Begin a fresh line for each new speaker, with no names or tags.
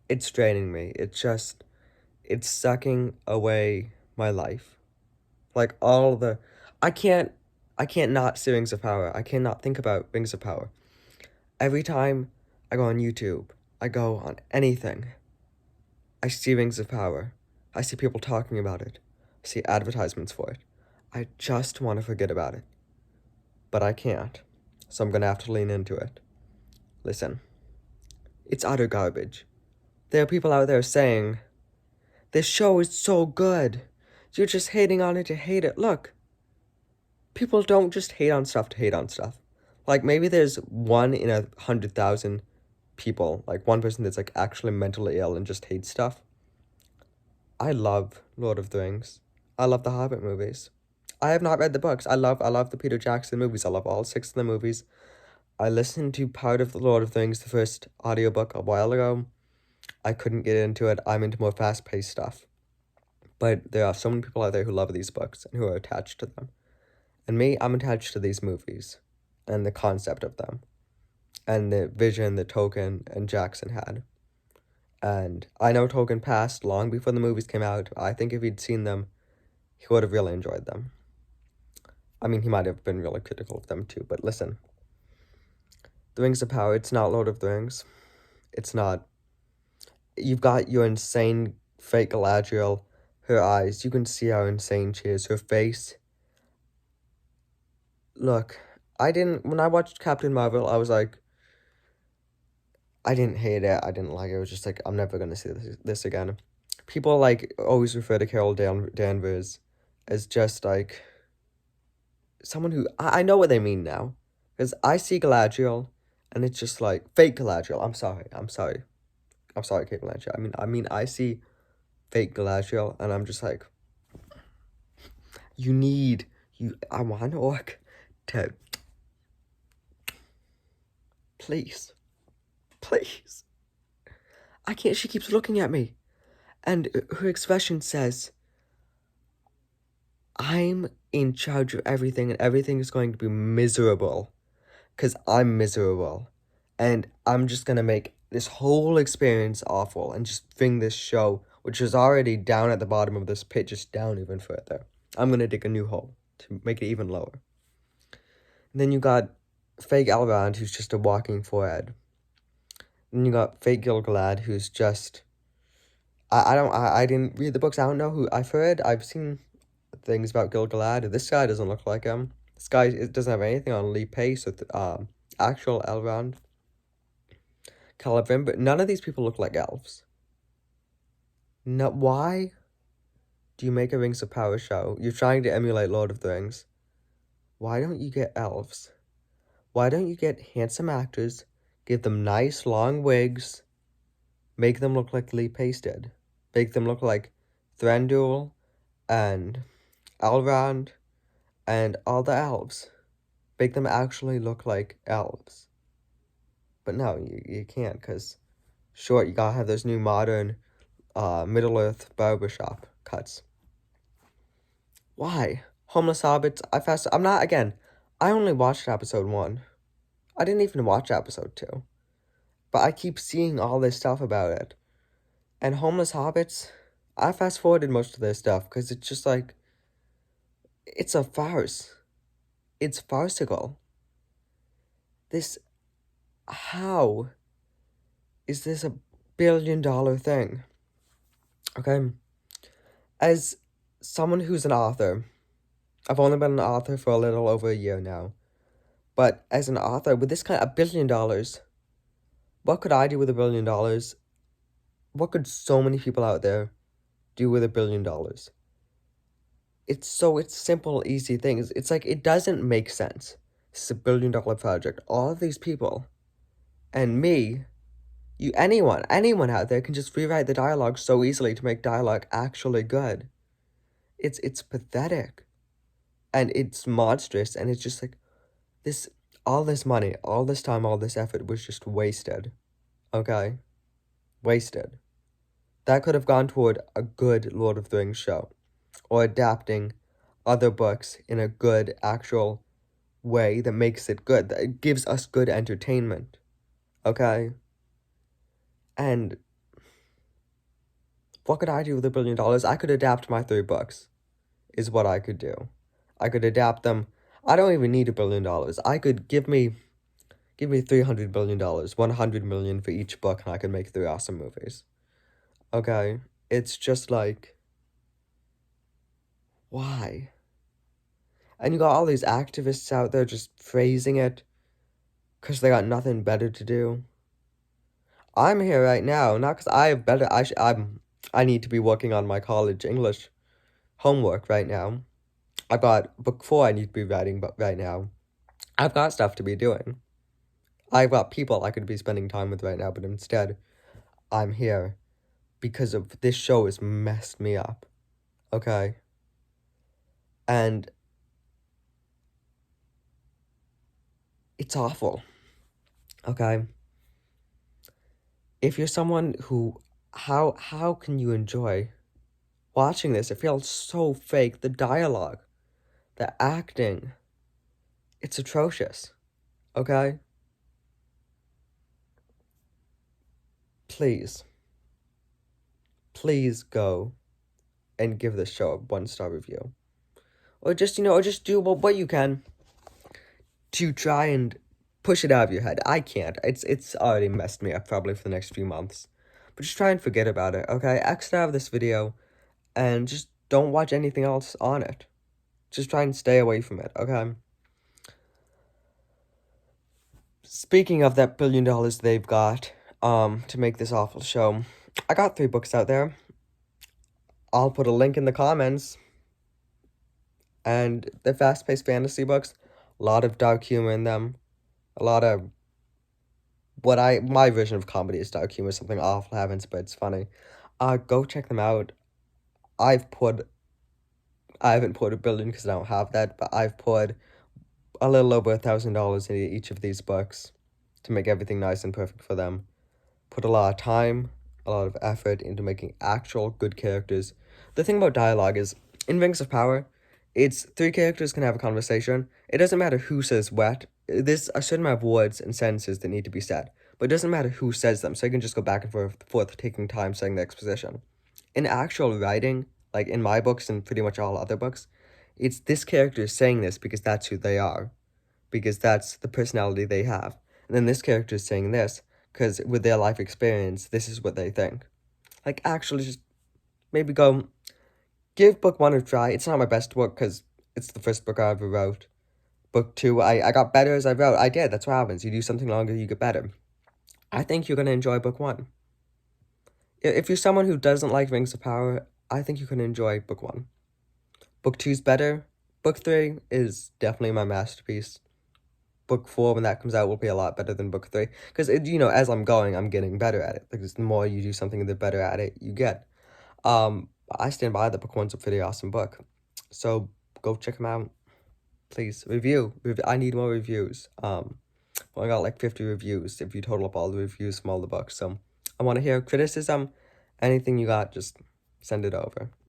it's draining me. It's sucking away my life. Like all the, I can't, I can't not see Rings of Power. I cannot think about Rings of Power. Every time I go on YouTube, I go on anything, I see Rings of Power. I see people talking about it. I see advertisements for it. I just want to forget about it. But I can't. So I'm gonna have to lean into it. Listen, it's utter garbage. There are people out there saying, this show is so good. You're just hating on it to hate it. Look, people don't just hate on stuff to hate on stuff. Like, maybe there's 1 in 100,000 people, like one person that's like actually mentally ill and just hates stuff. I love Lord of the Rings. I love the Hobbit movies. I have not read the books. I love the Peter Jackson movies. I love all 6 of the movies. I listened to part of the Lord of the Rings, the first audiobook, a while ago. I couldn't get into it. I'm into more fast-paced stuff. But there are so many people out there who love these books and who are attached to them. And me, I'm attached to these movies and the concept of them and the vision that Tolkien and Jackson had. And I know Tolkien passed long before the movies came out. I think if he'd seen them, he would have really enjoyed them. I mean, he might have been really critical of them too, but listen. The Rings of Power, it's not Lord of the Rings. It's not. You've got your insane fake Galadriel, her eyes, you can see how insane she is, her face. Look, when I watched Captain Marvel, I was like, I didn't hate it, I didn't like it, it was just like, I'm never gonna see this again. People, like, always refer to Carol Danvers as just, like, someone who, I know what they mean now, because I see Galadriel, and it's just like, fake Galadriel, I'm sorry, Kate Blanchett, I see fake Galadriel, and I'm just like, I want an orc to, please, I can't, she keeps looking at me, and her expression says, I'm in charge of everything, and everything is going to be miserable, because I'm miserable, and I'm just gonna make this whole experience awful, and just bring this show, which is already down at the bottom of this pit, just down even further. I'm gonna dig a new hole to make it even lower. And then you got fake Elrond, who's just a walking forehead. Then you got fake Gil-galad, who's just, I didn't read the books, I don't know who, I've seen things about Gil-galad, this guy doesn't look like him. This guy doesn't have anything on Lee Pace with, actual Elrond. Celebrimbor, but none of these people look like elves. No, why do you make a Rings of Power show? You're trying to emulate Lord of the Rings. Why don't you get elves? Why don't you get handsome actors, give them nice long wigs, make them look like Lee Pace did, make them look like Thranduil and Elrond and all the elves, make them actually look like elves. But no, you can't, because sure, you gotta have those new modern Middle-earth barbershop cuts. Why? Homeless Hobbits, I only watched episode 1. I didn't even watch episode 2. But I keep seeing all this stuff about it. And Homeless Hobbits, I fast-forwarded most of their stuff, because it's just like, it's a farce. It's farcical. How is this a billion-dollar thing? Okay? As someone who's an author, I've only been an author for a little over a year now, but as an author, with this kind of $1 billion, what could I do with $1 billion? What could so many people out there do with $1 billion? It's simple, easy things. It's like, it doesn't make sense. This is $1 billion project. All of these people, and me, anyone out there can just rewrite the dialogue so easily to make dialogue actually good. It's pathetic. And it's monstrous, and it's just like, all this money, all this time, all this effort was just wasted. Okay? Wasted. That could have gone toward a good Lord of the Rings show, or adapting other books in a good, actual way that makes it good, that gives us good entertainment. Okay? And what could I do with $1 billion? I could adapt my 3 books, is what I could do. I could adapt them. I don't even need $1 billion. I could give me $300 billion, 100 million for each book, and I could make 3 awesome movies. Okay? It's just like, why? And you got all these activists out there just praising it because they got nothing better to do. I'm here right now, not because I have better, I need to be working on my college English homework right now. I've got book 4 I need to be writing but right now. I've got stuff to be doing. I've got people I could be spending time with right now, but instead, I'm here because of this show has messed me up. Okay? And it's awful. Okay? If you're someone who, how can you enjoy watching this? It feels so fake. The dialogue, the acting, it's atrocious. Okay? Please go and give this show a 1-star review. Or just, or just do what you can to try and push it out of your head. I can't. It's already messed me up probably for the next few months. But just try and forget about it, okay? Exit out of this video and just don't watch anything else on it. Just try and stay away from it, okay? Speaking of that $1 billion they've got to make this awful show, I got 3 books out there. I'll put a link in the comments. And they're fast-paced fantasy books. A lot of dark humor in them. A lot of my version of comedy is dark humor. Something awful happens, but it's funny. Go check them out. I haven't put $1 billion because I don't have that, but I've put a little over $1,000 in each of these books to make everything nice and perfect for them. Put a lot of time, a lot of effort into making actual good characters. The thing about dialogue is, in Rings of Power, it's 3 characters can have a conversation. It doesn't matter who says what. There's a certain amount of words and sentences that need to be said. But it doesn't matter who says them, so you can just go back and forth taking time saying the exposition. In actual writing, like in my books and pretty much all other books, it's this character is saying this because that's who they are. Because that's the personality they have. And then this character is saying this because with their life experience, this is what they think. Like, actually just maybe go... Give book 1 a try. It's not my best book because it's the first book I ever wrote. Book 2, I got better as I wrote. I did. That's what happens. You do something longer, you get better. I think you're going to enjoy book 1. If you're someone who doesn't like Rings of Power, I think you can enjoy book 1. Book 2's better. Book 3 is definitely my masterpiece. Book 4, when that comes out, will be a lot better than book 3. Because, as I'm going, I'm getting better at it. Because the more you do something, the better at it you get. I stand by that book 1's a pretty awesome book. So, go check them out. Please, review. I need more reviews. I got like 50 reviews if you total up all the reviews from all the books. So, I want to hear criticism. Anything you got, just send it over.